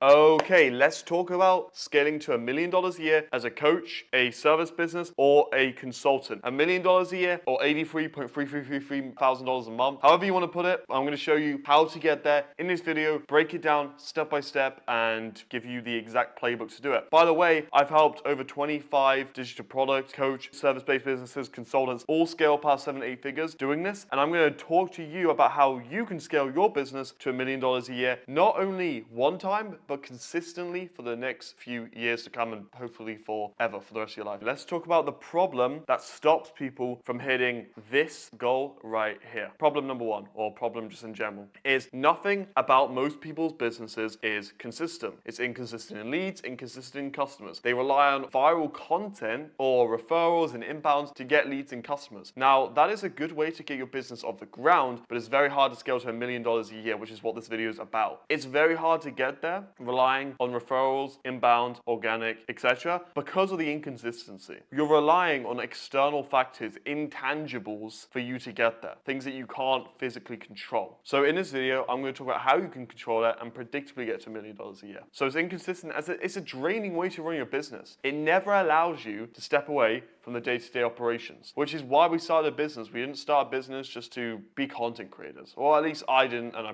Okay, let's talk about scaling to $1 million a year as a coach, a service business, or a consultant. $1 million a year or $83,333 a month. However you want to put it, I'm going to show you how to get there in this video, break it down step by step, and give you the exact playbook to do it. By the way, I've helped over 25 digital product, coach, service-based businesses, consultants, all scale past 7 to 8 figures doing this. And I'm going to talk to you about how you can scale your business to $1 million a year, not only one time, but consistently for the next few years to come and hopefully forever for the rest of your life. Let's talk about the problem that stops people from hitting this goal right here. Problem number one, or problem just in general, is nothing about most people's businesses is consistent. It's inconsistent in leads, inconsistent in customers. They rely on viral content or referrals and inbounds to get leads and customers. Now, that is a good way to get your business off the ground, but it's very hard to scale to $1 million a year, which is what this video is about. It's very hard to get there relying on referrals, inbound, organic, etc. because of the inconsistency. You're relying on external factors, intangibles for you to get there, things that you can't physically control. So in this video, I'm going to talk about how you can control that and predictably get to $1 million a year. So it's inconsistent as it's a draining way to run your business. It never allows you to step away from the day-to-day operations, which is why we started a business. We didn't start a business just to be content creators, or at least I didn't, and I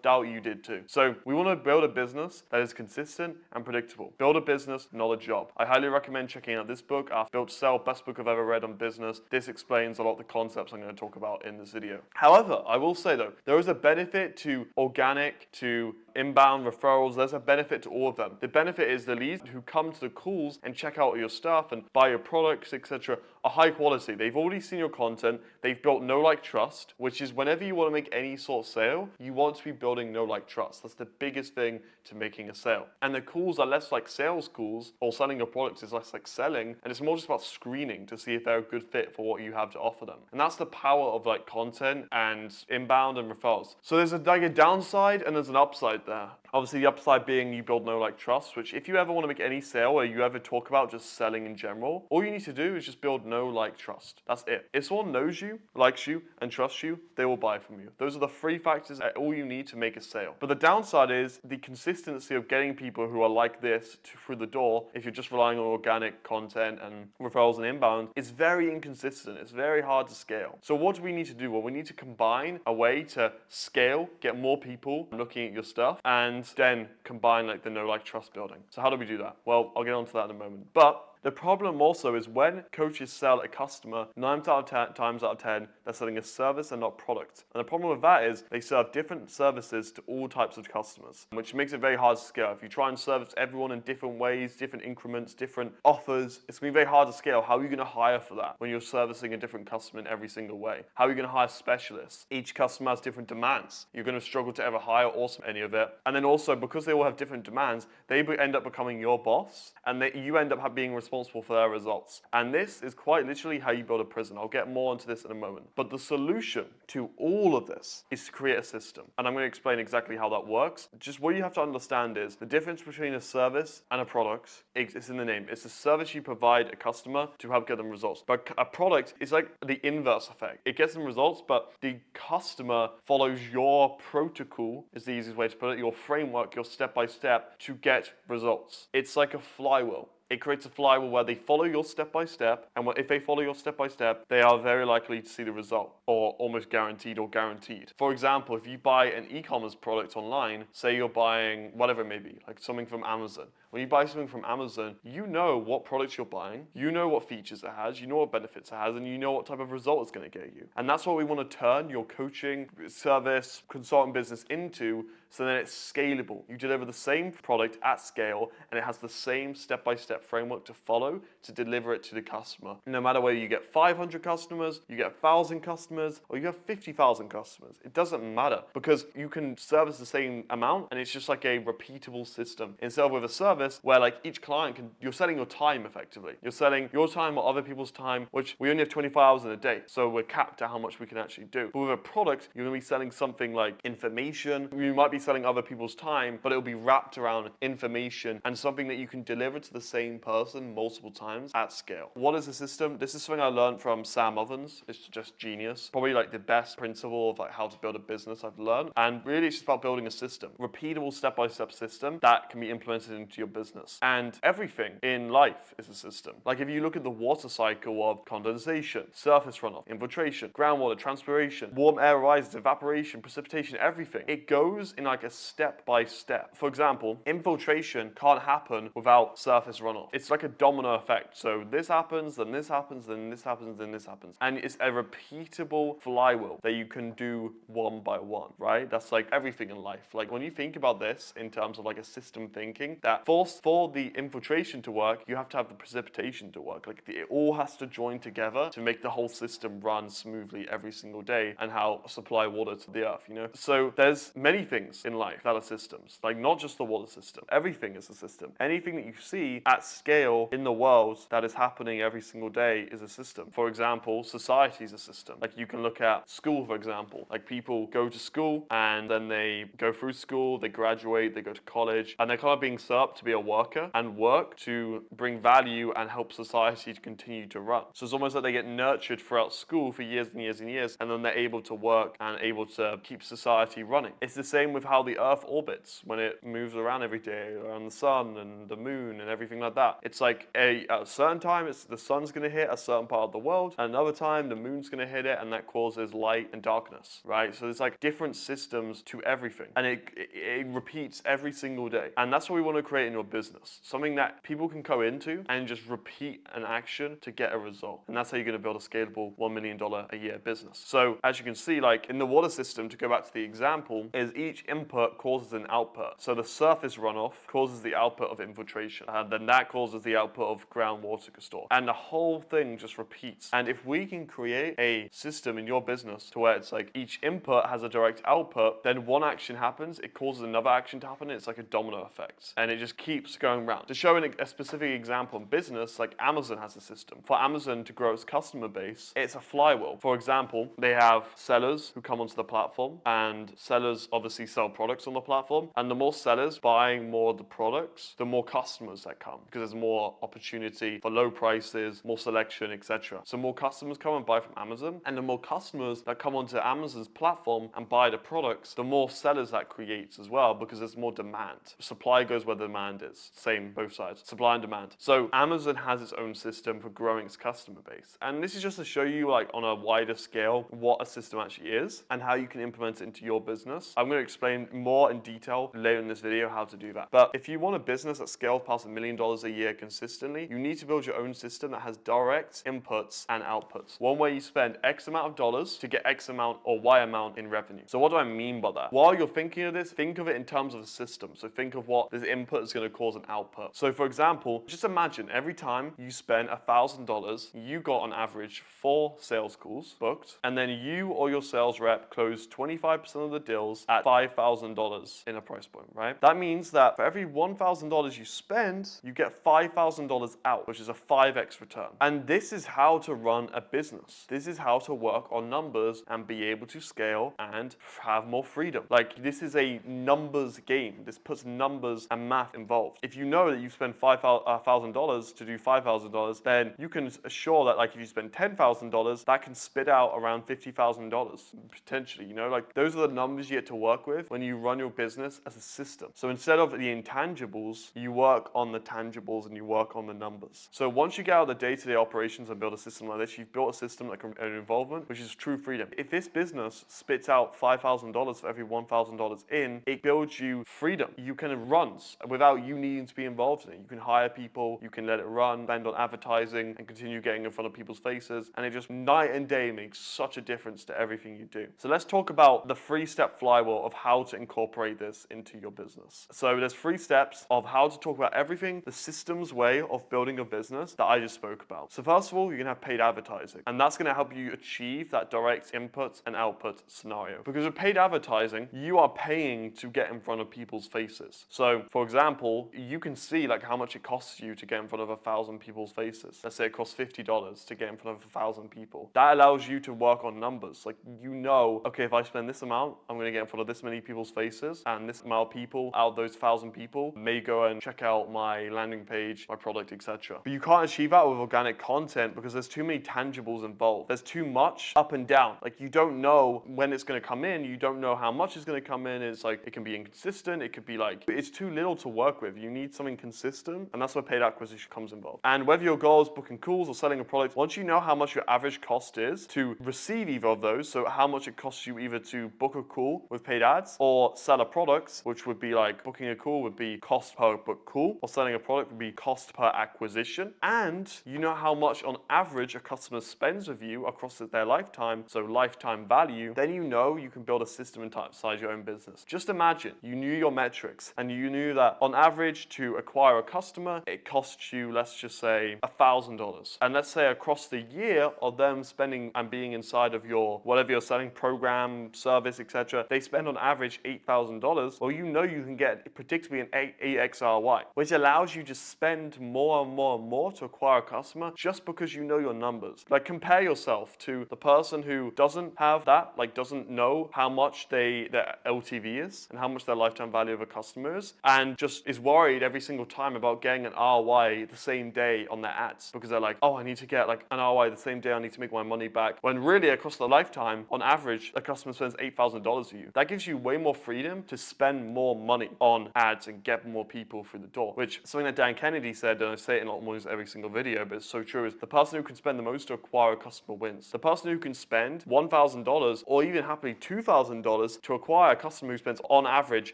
doubt you did too. So we want to build a business that is consistent and predictable. Build a business, not a job. I highly recommend checking out this book, Built to Sell, best book I've ever read on business. This explains a lot of the concepts I'm going to talk about in this video. However, I will say though, there is a benefit to organic, to inbound referrals. There's a benefit to all of them. The benefit is the leads who come to the calls and check out your stuff and buy your products, etc., are high quality. They've already seen your content. They've built know, like, trust, which is whenever you want to make any sort of sale, you want to be building know, like, trust. That's the biggest thing to making a sale. And the calls are less like sales calls, or selling your products is less like selling, and it's more just about screening to see if they're a good fit for what you have to offer them. And that's the power of like content and inbound and referrals. So there's like a downside and there's an upside there. Obviously the upside being you build know, like, trust, which if you ever want to make any sale or you ever talk about just selling in general, all you need to do is just build know, like, trust. That's it. If someone knows you, likes you, and trusts you, they will buy from you. Those are the three factors all you need to make a sale. But the downside is the consistency of getting people who are like this through the door, if you're just relying on organic content and referrals and inbound, is very inconsistent. It's very hard to scale. So what do we need to do? Well, we need to combine a way to scale, get more people looking at your stuff, and then combine like the know, like, trust building. So how do we do that? Well, I'll get onto that in a moment. But the problem also is when coaches sell a customer, 9 times out of 10, they're selling a service and not product. And the problem with that is they serve different services to all types of customers, which makes it very hard to scale. If you try and service everyone in different ways, different increments, different offers, it's going to be very hard to scale. How are you going to hire for that when you're servicing a different customer in every single way? How are you going to hire specialists? Each customer has different demands. You're going to struggle to ever hire or any of it. And then also, because they all have different demands, they end up becoming your boss, and you end up being responsible for their results. And this is quite literally how you build a prison. I'll get more into this in a moment. But the solution to all of this is to create a system. And I'm going to explain exactly how that works. Just what you have to understand is the difference between a service and a product is in the name. It's a service you provide a customer to help get them results. But a product is like the inverse effect. It gets them results, but the customer follows your protocol, is the easiest way to put it, your framework, your step-by-step to get results. It's like a flywheel. It creates a flywheel where they follow your step-by-step, and if they follow your step-by-step, they are very likely to see the result, or almost guaranteed or guaranteed. For example, if you buy an e-commerce product online, say you're buying whatever it may be, like something from Amazon. When you buy something from Amazon, you know what products you're buying, you know what features it has, you know what benefits it has, and you know what type of result it's going to get you. And that's what we want to turn your coaching, service, consulting business into, so that it's scalable. You deliver the same product at scale, and it has the same step-by-step framework to follow to deliver it to the customer. No matter whether you get 500 customers, you get 1,000 customers, or you have 50,000 customers, it doesn't matter, because you can service the same amount, and it's just like a repeatable system. Instead of with a service where like each client you're selling your time effectively. You're selling your time or other people's time, which we only have 24 hours in a day, so we're capped at how much we can actually do. But with a product, you're going to be selling something like information. You might be selling other people's time, but it'll be wrapped around information and something that you can deliver to the same person multiple times at scale. What is a system? This is something I learned from Sam Ovens. It's just genius. Probably like the best principle of like how to build a business I've learned. And really it's just about building a system, repeatable step-by-step system that can be implemented into your business. And everything in life is a system. Like if you look at the water cycle of condensation, surface runoff, infiltration, groundwater, transpiration, warm air rises, evaporation, precipitation, everything. It goes in like a step-by-step. For example, infiltration can't happen without surface runoff. It's like a domino effect. So this happens, then this happens, then this happens, then this happens. And it's a repeatable flywheel that you can do one by one, right? That's like everything in life. Like when you think about this in terms of like a system thinking, that for the infiltration to work, you have to have the precipitation to work. Like it all has to join together to make the whole system run smoothly every single day and how supply water to the earth, you know? So there's many things in life that are systems, like not just the water system. Everything is a system. Anything that you see at scale in the world that is happening every single day is a system. For example, society is a system. Like you can look at school, for example. Like people go to school and then they go through school, they graduate, they go to college, and they're kind of being set up to be a worker and work to bring value and help society to continue to run. So it's almost like they get nurtured throughout school for years and years and years, and then they're able to work and able to keep society running. It's the same with how the earth orbits when it moves around every day around the sun and the moon and everything like that. It's like at a certain time the sun's going to hit a certain part of the world, and another time the moon's going to hit it, and that causes light and darkness, right? So there's like different systems to everything, and it repeats every single day. And that's what we want to create in your business, something that people can go into and just repeat an action to get a result. And that's how you're going to build a scalable $1 million a year business. So as you can see, like in the water system, to go back to the example, is each input causes an output. So the surface runoff causes the output of infiltration, and then that causes the output of groundwater store. And the whole thing just repeats. And if we can create a system in your business to where it's like each input has a direct output, then one action happens, it causes another action to happen, it's like a domino effect. And it just keeps going around. To show a specific example in business, like Amazon has a system. For Amazon to grow its customer base, it's a flywheel. For example, they have sellers who come onto the platform, and sellers obviously sell products on the platform. And the more sellers buying more of the products, the more customers that come, because there's more opportunity for low prices, more selection, etc. So more customers come and buy from Amazon, and the more customers that come onto Amazon's platform and buy the products, the more sellers that creates as well, because there's more demand. Supply goes where the demand is. Same, both sides. Supply and demand. So Amazon has its own system for growing its customer base. And this is just to show you like on a wider scale what a system actually is and how you can implement it into your business. I'm going to explain more in detail later in this video how to do that. But if you want a business that scales past $1 million a year consistently, you need to build your own system that has direct inputs and outputs. One where you spend X amount of dollars to get X amount or Y amount in revenue. So what do I mean by that? While you're thinking of this, think of it in terms of a system. So think of what this input is going to cause an output. So for example, just imagine every time you spend $1,000, you got on average 4 sales calls booked, and then you or your sales rep closed 25% of the deals at $5,000 in a price point, right? That means that for every $1,000 you spend, you get $5,000 out, which is a 5x return. And this is how to run a business. This is how to work on numbers and be able to scale and have more freedom. Like this is a numbers game. This puts numbers and math involved. If you know that you spend $5,000 to do $5,000, then you can assure that like if you spend $10,000, that can spit out around $50,000 potentially, you know, like those are the numbers you get to work with when you run your business as a system. So instead of the intangibles, you work on the tangibles and you work on the numbers. So once you get out of the day-to-day operations and build a system like this, you've built a system that can involvement, which is true freedom. If this business spits out $5,000 for every $1,000 in, it builds you freedom. You can run without you needing to be involved in it. You can hire people, you can let it run, spend on advertising, and continue getting in front of people's faces. And it just night and day makes such a difference to everything you do. So let's talk about the 3-step flywheel of how to incorporate this into your business. So there's 3 steps of how to talk about everything, the systems way of building a business that I just spoke about. So first of all, you're gonna have paid advertising, and that's gonna help you achieve that direct input and output scenario. Because with paid advertising, you are paying to get in front of people's faces. So for example, you can see like how much it costs you to get in front of 1,000 people's faces. Let's say it costs $50 to get in front of 1,000 people. That allows you to work on numbers. Like you know, okay, if I spend this amount, I'm gonna get in front of this many people's faces, and this amount of people out of those 1,000 people may go and check out my landing page, my product, etc. But you can't achieve that with organic content because there's too many tangibles involved. There's too much up and down. Like, you don't know when it's going to come in, you don't know how much is going to come in. It's like, it can be inconsistent, it could be like, it's too little to work with. You need something consistent, and that's where paid acquisition comes involved. And whether your goal is booking calls or selling a product, once you know how much your average cost is to receive either of those, so how much it costs you either to book a call with paid ads or sell a product, which would be like booking a call would be cost per book call, or selling a product would be cost per acquisition, and you know how much on average a customer spends with you across their lifetime, so lifetime value, then you know you can build a system inside your own business. Just imagine you knew your metrics and you knew that on average to acquire a customer, it costs you, let's just say, $1,000. And let's say across the year of them spending and being inside of your whatever you're selling, program, service, etc., they spend on average $8,000. Well, you know you can get predictably an 8x ROI, which allows you to spend more and more and more to acquire a customer just because you know your numbers. Like, compare yourself to the person who doesn't have that, like doesn't know how much their LTV is and how much their lifetime value of a customer is, and just is worried every single time about getting an ROI the same day on their ads because they're like, oh, I need to get like an ROI the same day, I need to make my money back. When really across the lifetime, on average, a customer spends $8,000 with you. That gives you way more freedom to spend more money on ads and get more people through the door, which something that Dan Kennedy said, and I say it in almost every single video, but it's so true, is the person who can spend the most to acquire a customer wins. The person who can spend $1,000 or even happily $2,000 to acquire a customer who spends on average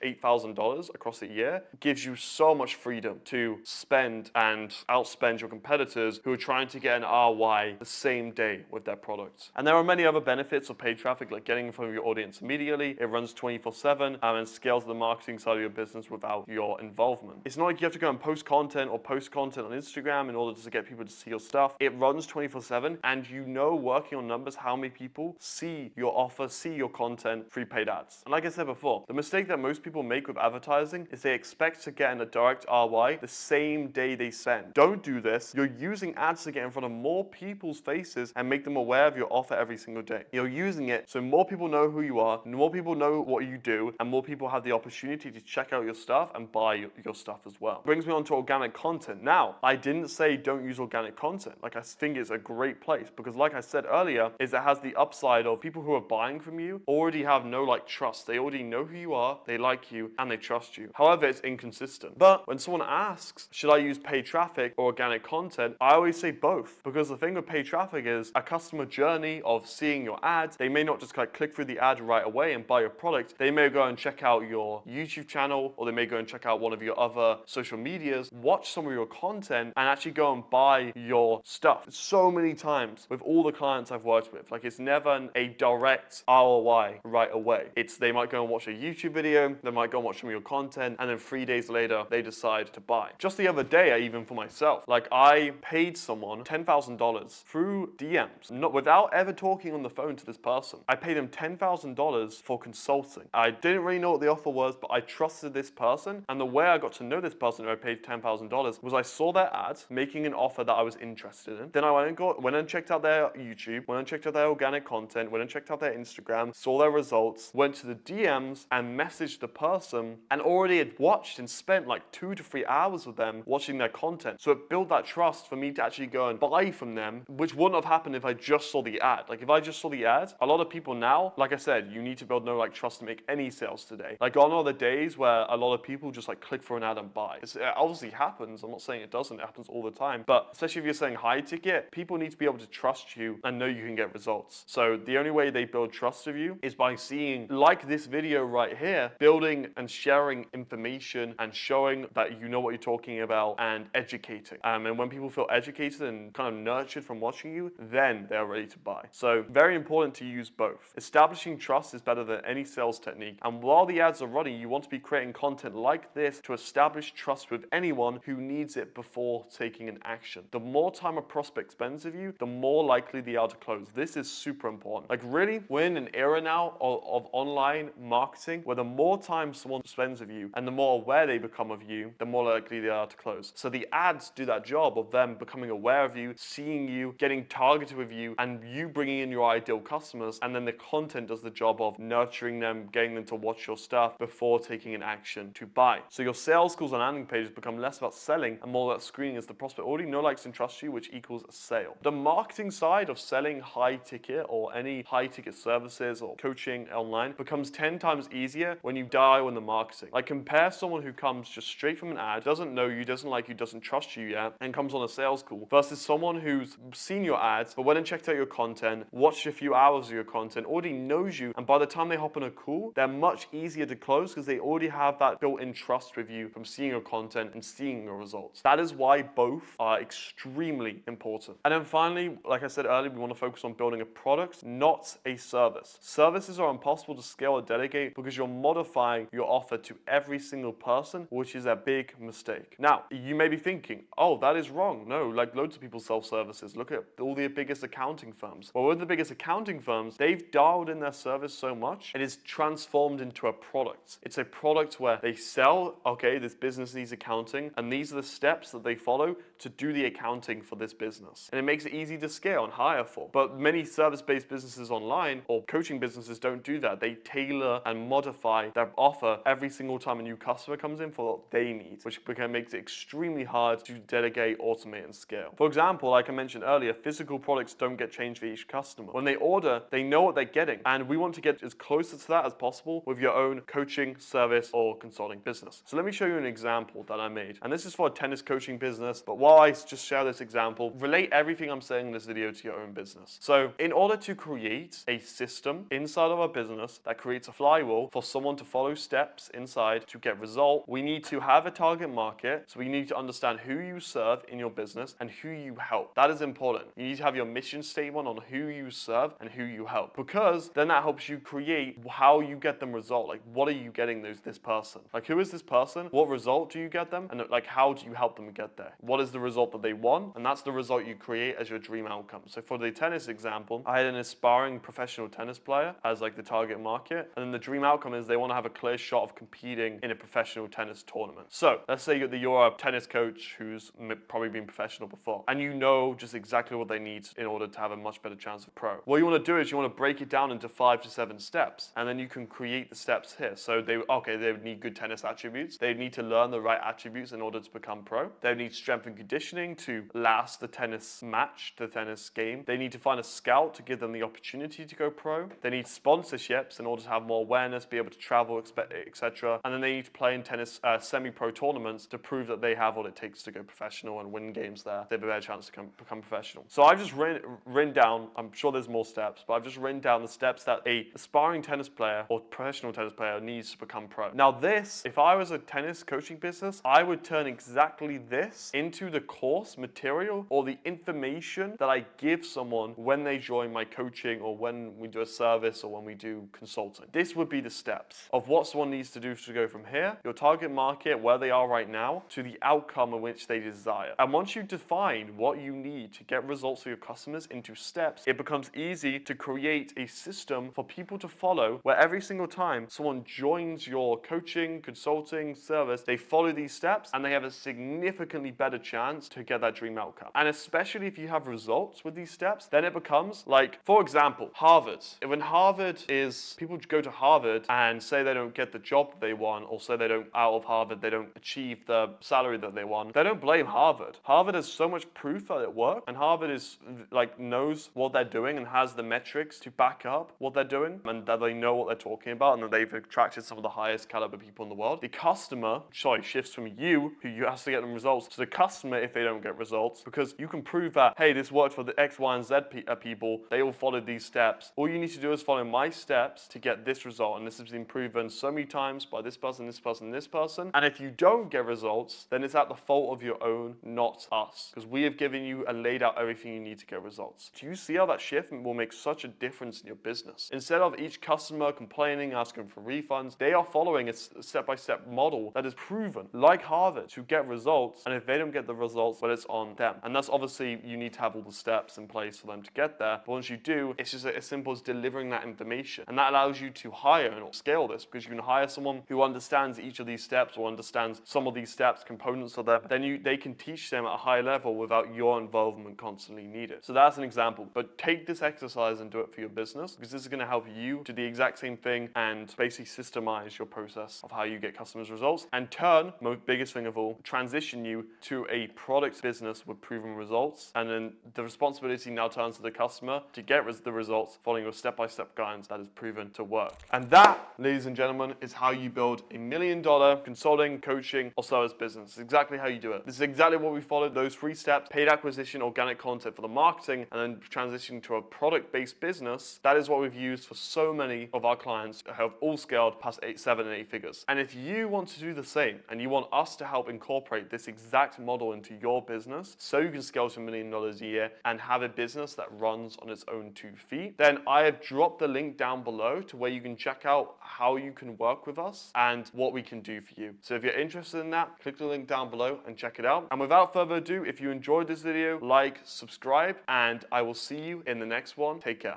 $8,000 across the year gives you so much freedom to spend and outspend your competitors who are trying to get an ROI the same day with their products. And there are many other benefits of paid traffic, like getting in front of your audience immediately. It runs 24/7 and scales the marketing side of your business without your involvement. It's not like you have to go and post content on Instagram in order to get people to see your stuff. It runs 24/7, and you know, working on numbers, how many people see your offer, see your content through paid ads. And like I said before, the mistake that most people make with advertising is they expect to get a direct ROI the same day they spend. Don't do this. You're using ads to get in front of more people's faces and make them aware of your offer every single day. You're using it so more people know who you are, more people know what you do, and more people have the opportunity to check out your stuff and buy your stuff as well. Brings me on to organic content. Now, I didn't say don't use organic content. Like, I think it's a great place because, like I said earlier, is it has the upside of people who are buying from you already have no trust. They already know who you are, they like you, and they trust you. However, it's inconsistent. But when someone asks, should I use paid traffic or organic content, I always say both, because the thing with paid traffic is a customer journey of seeing your ads. They may not just click through the ad right away and buy your product. They may go and check out your YouTube channel, or they may go and check out one of your other social medias, watch some of your content, and actually go and buy your stuff. So many times with all the clients I've worked with, like, it's never a direct ROI right away. They might go and watch a YouTube video, they might go and watch some of your content, and then 3 days later, they decide to buy. Just the other day, even for myself, like, I paid someone $10,000 through DMs, not without ever talking on the phone to this person. I paid him $10,000 for consulting. I didn't really know what the offer was, but I trusted this person, and the way I got to know this person who I paid $10,000 was I saw their ad making an offer that I was interested in. Then I went and checked out their YouTube, went and checked out their organic content, went and checked out their Instagram, saw their results, went to the DMs and messaged the person, and already had watched and spent like 2 to 3 hours with them watching their content. So it built that trust for me to actually go and buy from them, which wouldn't have happened if I just saw the ad. Like, if I just saw the ad, a lot of people now, like I said, you need to build no trust to make any sales today. Like, gone are the days where a lot of people just click for an ad and buy. It obviously happens. I'm not saying it doesn't. It happens all the time. But especially if you're selling high ticket, people need to be able to trust you and know you can get results. So the only way they build trust with you is by seeing, like this video right here, building and sharing information and showing that you know what you're talking about and educating. And when people feel educated and kind of nurtured from watching you, then they're ready to buy. So very important to use both. Establishing trust is better than any sales technique. And while the ads are running, you want to be creating content like this to establish trust with anyone who needs it before taking an action. The more time a prospect spends with you, the more likely they are to close. This is super important. Like, really, we're in an era now of online marketing where the more time someone spends with you and the more aware they become of you, the more likely they are to close. So the ads do that job of them becoming aware of you, seeing you, getting targeted with you, and you bringing in your ideal customers, and then the content does the job of nurturing them, getting getting them to watch your stuff before taking an action to buy. So your sales calls and landing pages become less about selling and more about screening as the prospect already know, likes, and trusts you, which equals a sale. The marketing side of selling high ticket or any high ticket services or coaching online becomes 10 times easier when you dial in the marketing. Like, compare someone who comes just straight from an ad, doesn't know you, doesn't like you, doesn't trust you yet, and comes on a sales call versus someone who's seen your ads, but went and checked out your content, watched a few hours of your content, already knows you, and by the time they hop on a call, they're much easier to close because they already have that built-in trust with you from seeing your content and seeing your results. That is why both are extremely important. And then finally, like I said earlier, we want to focus on building a product, not a service. Services are impossible to scale or delegate because you're modifying your offer to every single person, which is a big mistake. Now, you may be thinking, oh, that is wrong. No, like loads of people sell services. Look at all the biggest accounting firms. Well, with the biggest accounting firms, they've dialed in their service so much, it is transformed into a product. It's a product where they sell, okay, this business needs accounting, and these are the steps that they follow to do the accounting for this business. And it makes it easy to scale and hire for. But many service-based businesses online or coaching businesses don't do that. They tailor and modify their offer every single time a new customer comes in for what they need, which makes it extremely hard to delegate, automate, and scale. For example, like I mentioned earlier, physical products don't get changed for each customer. When they order, they know what they're getting. And we want to get as close to that as possible with your own coaching, service, or consulting business. So let me show you an example that I made. And this is for a tennis coaching business. But while I just share this example, relate everything I'm saying in this video to your own business. So in order to create a system inside of our business that creates a flywheel for someone to follow steps inside to get result, we need to have a target market. So we need to understand who you serve in your business and who you help. That is important. You need to have your mission statement on who you serve and who you help, because then that helps you create how you get them result. Like, what are you getting this person? Like, who is this person? What result do you get them? And like, how do you help them get there? What is the result that they want? And that's the result you create as your dream outcome. So for the tennis example, I had an aspiring professional tennis player as like the target market. And then the dream outcome is they want to have a clear shot of competing in a professional tennis tournament. So let's say that you're a tennis coach who's probably been professional before, and you know just exactly what they need in order to have a much better chance of pro. What you want to do is you want to break it down into 5 to 7 steps, and then you can create the steps here. So they would need good tennis attributes. They need to learn the right attributes in order to become pro. They need strength and conditioning to last the tennis match, the tennis game. They need to find a scout to give them the opportunity to go pro. They need sponsorships in order to have more awareness, be able to travel, etc. And then they need to play in tennis semi-pro tournaments to prove that they have what it takes to go professional and win games there. They have a better chance to become professional. So I've just written down, I'm sure there's more steps, but I've just written down the steps that a aspiring tennis player or professional tennis player needs to become pro. Now this, if I was a tennis coaching business, I would turn exactly this into the course material or the information that I give someone when they join my coaching or when we do a service or when we do consulting. This would be the steps of what someone needs to do to go from here, your target market, where they are right now, to the outcome in which they desire. And once you define what you need to get results for your customers into steps, it becomes easy to create a system for people to follow where every single time someone joins your coaching, consulting, service, they follow these steps and they have a significantly better chance to get that dream outcome. And especially if you have results with these steps, then it becomes like, for example, Harvard. When Harvard is, people go to Harvard and say they don't get the job they want, or say they don't, out of Harvard, they don't achieve the salary that they want, they don't blame Harvard. Harvard has so much proof that it works, and Harvard is like knows what they're doing and has the metrics to back up what they're doing, and that they know what they're talking about, and that they've attracted some of the highest caliber people in the world. The customer, shifts from you, who you have to get them results, to the customer if they don't get results, because you can prove that, hey, this worked for the X, Y, and Z people, they all followed these steps. All you need to do is follow my steps to get this result, and this has been proven so many times by this person, this person, this person. And if you don't get results, then it's at the fault of your own, not us, because we have given you and laid out everything you need to get results. Do you see how that shift will make such a difference in your business? Instead of each customer complaining, asking for refunds, they are following a step-by-step model that is proven, like Harvard, to get results. And if they don't get the results, well, it's on them. And that's obviously, you need to have all the steps in place for them to get there. But once you do, it's just as simple as delivering that information. And that allows you to hire and scale this, because you can hire someone who understands each of these steps or understands some of these steps, components of them. Then they can teach them at a high level without your involvement constantly needed. So that's an example. But take this exercise and do it for your business, because this is going to help you do the exact same thing and basically systemize your process of how you get customers results, and turn, biggest thing of all, transition you to a product business with proven results. And then the responsibility now turns to the customer to get the results following your step-by-step guidance that is proven to work. And that, ladies and gentlemen, is how you build $1 million consulting, coaching, or service business. It's exactly how you do it. This is exactly what we followed, those 3 steps: paid acquisition, organic content for the marketing, and then transitioning to a product-based business. That is what we've used for so many of our clients who have all scaled past 7 and 8 figures. And if you want to do the same, and you want us to help incorporate this exact model into your business so you can scale to $1 million a year and have a business that runs on its own 2 feet, then I have dropped the link down below to where you can check out how you can work with us and what we can do for you. So if you're interested in that, click the link down below and check it out. And without further ado, if you enjoyed this video, like, subscribe, and I will see you in the next one. Take care.